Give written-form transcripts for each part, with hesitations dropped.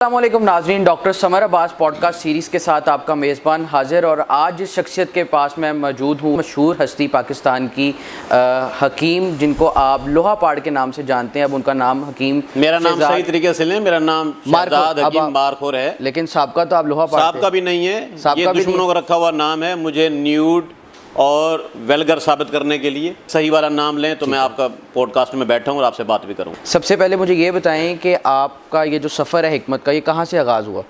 अस्सलामुअलैकुम नाज़रीन, doctor summer Abbas podcast series के साथ आपका मेज़बान हाजिर। और आज जिस शख्सियत के पास मैं मौजूद हूँ, मशहूर हस्ती पाकिस्तान की हकीम, जिनको आप लोहा पाड़ के नाम से जानते हैं। अब उनका नाम हकीम, मेरा नाम सही तरीके से लें, मेरा नाम शहजाद हकीम मारखोर है, लेकिन साबका तो आप लोहा पाड़ साबका भी नहीं है, ये दुश्मनों का रखा हुआ नाम है। मुझे न्यूड और वेलगर साबित करने के लिए सही वाला नाम लें तो मैं आपका पॉडकास्ट में बैठा हूँ और आपसे बात भी करूँ। सबसे पहले मुझे ये बताएं कि आपका ये जो सफ़र है हिकमत का, ये कहाँ से आगाज़ हुआ?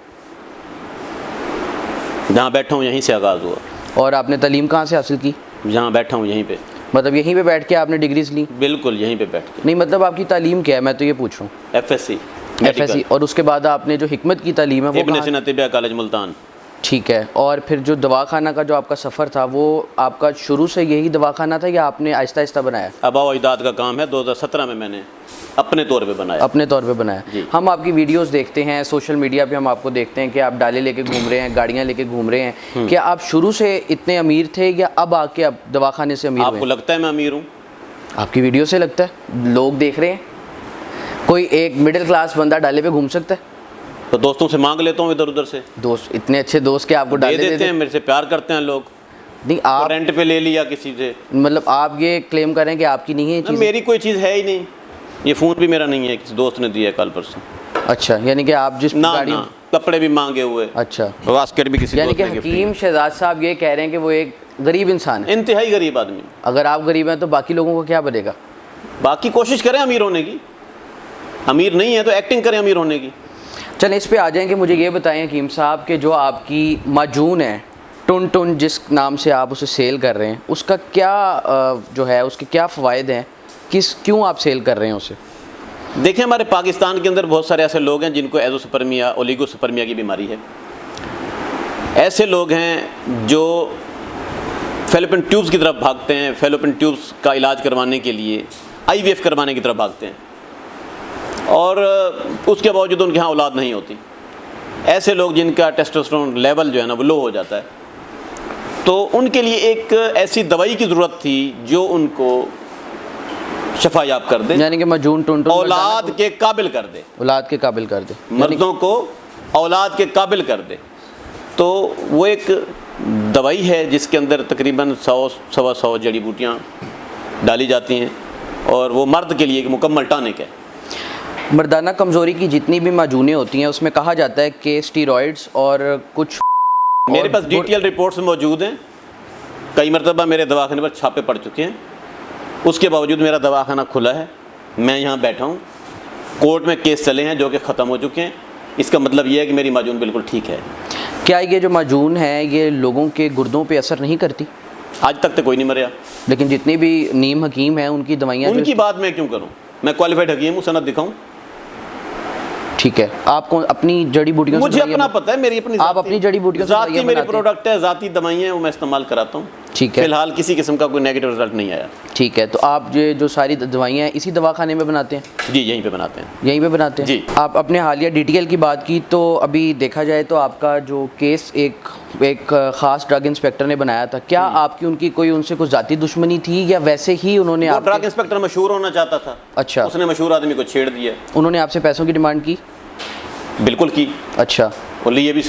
जहाँ बैठा हूँ यहीं से आगाज़ हुआ। और आपने तालीम कहाँ से हासिल की? जहाँ बैठा हूँ यहीं पे। मतलब यहीं पे बैठ के आपने डिग्रीज ली? बिल्कुल यहीं पे बैठ के। नहीं, मतलब आपकी तालीम क्या है, मैं तो ये पूछ रहा हूँ। FSC। और उसके बाद आपने जो हिकमत की तालीम है वो इब्न सीना तिबिया कॉलेज मुल्तान। ठीक है। और फिर जो दवाखाना का जो आपका सफ़र था, वो आपका शुरू से यही दवाखाना था या आपने आहिस्ता आहिस्ता बनाया? आबा व अजदाद का काम है, 2017 में मैंने अपने तौर पे बनाया। अपने तौर पे बनाया। हम आपकी वीडियोस देखते हैं, सोशल मीडिया पे हम आपको देखते हैं कि आप डाले लेके घूम रहे हैं, गाड़ियाँ लेके घूम रहे हैं। क्या आप शुरू से इतने अमीर थे या अब आके अब दवाखाने से अमीर? आपको लगता है मैं अमीर हूँ? आपकी वीडियो से लगता है, लोग देख रहे हैं। कोई एक मिडिल क्लास बंदा डाले पे घूम सकता है? तो दोस्तों से मांग लेता हूँ इधर उधर से। दोस्त इतने अच्छे दोस्त के आपको डाले देते हैं, मेरे से प्यार करते हैं लोग। नहीं, आप रेंट पे ले लिया किसी से। मतलब आप ये क्लेम करें कि आपकी नहीं है ये चीज़? मेरी कोई चीज़ है ही नहीं। ये फ़ोन भी मेरा नहीं है, किसी दोस्त ने दिया है कल परसों। अच्छा, यानी कि आप जिस गाड़ी ना, कपड़े भी मांगे हुए। अच्छा, बास्केट भी किसी यानी दोस्त कि ने गिफ्ट हकीम शहजाद साहब ये कह रहे हैं कि वो एक गरीब इंसान है, इंतहाई गरीब आदमी। अगर आप गरीब हैं तो बाकी लोगों को क्या बनेगा? बाकी कोशिश करें अमीर होने की, अमीर नहीं है तो एक्टिंग करें अमीर होने की। चलें इस पे आ जाएं कि मुझे ये बताएं हकीम साहब कि जो आपकी माजून है, टुन टुन जिस नाम से आप उसे सेल कर रहे हैं, उसका क्या जो है उसके क्या फ़वाइद हैं, क्यों आप सेल कर रहे हैं उसे? देखिए, हमारे पाकिस्तान के अंदर बहुत सारे ऐसे लोग हैं जिनको एजोस्पर्मिया, ओलिगोस्पर्मिया की बीमारी है। ऐसे लोग हैं जो फेलोपियन ट्यूब्स की तरफ भागते हैं, फेलोपियन ट्यूब्स का इलाज करवाने के लिए IVF करवाने की तरफ भागते हैं, और उसके बावजूद उनके यहाँ औलाद नहीं होती। ऐसे लोग जिनका टेस्टोस्टेरोन लेवल जो है ना वो लो हो जाता है, तो उनके लिए एक ऐसी दवाई की ज़रूरत थी जो उनको शफायाब कर दे, यानी कि माजून टुन टुन औलाद के काबिल कर दे, औलाद के काबिल कर दे, मर्दों को औलाद के काबिल कर दे। तो वो एक दवाई है जिसके अंदर तकरीबन 100-125 जड़ी बूटियाँ डाली जाती हैं, और वो मर्द के लिए एक मुकम्मल टॉनिक है। मर्दाना कमज़ोरी की जितनी भी माजूनें होती हैं उसमें कहा जाता है कि स्टीरॉइड्स और कुछ मेरे पास डिटेल रिपोर्ट्स मौजूद हैं। कई मरतबा मेरे दवाखाने पर छापे पड़ चुके हैं, उसके बावजूद मेरा दवाखाना खुला है, मैं यहाँ बैठा हूँ। कोर्ट में केस चले हैं जो कि ख़त्म हो चुके हैं। इसका मतलब ये है कि मेरी माजून बिल्कुल ठीक है। क्या ये जो माजून है ये लोगों के गुर्दों पे असर नहीं करती? आज तक तो कोई नहीं मरा, लेकिन जितनी भी नीम हकीम हैं उनकी दवाइयाँ, उनकी बात मैं क्यों करूँ? मैं क्वालिफाइड हकीम हूँ, सनद दिखाऊँ? ठीक है, आपको अपनी जड़ी बूटियों मुझे अपना पता है, मेरी अपनी आप अपनी जड़ी बूटियों से जाती मेरी प्रोडक्ट है, जाती दवाइयाँ वो मैं इस्तेमाल कराता हूँ। ठीक है, फिलहाल किसी किस्म का कोई नेगेटिव रिजल्ट नहीं आया। ठीक है, तो आप जो सारी दवाइयाँ हैं इसी दवाखाने में बनाते हैं? जी, यहीं पे बनाते हैं। यहीं पे बनाते हैं जी। आप अपने हालिया DTL की बात की, तो अभी देखा जाए तो आपका जो केस एक ख़ास ड्रग इंस्पेक्टर ने बनाया था। क्या आपकी उनकी कोई उनसे कुछ ज़ाती दुश्मनी थी या वैसे ही उन्होंने आप? ड्रग इंस्पेक्टर मशहूर होना चाहता था। अच्छा, उसने मशहूर आदमी को छेड़ दिया। उन्होंने आपसे पैसों की डिमांड की? बिल्कुल की। अच्छा, और लिए भी सही।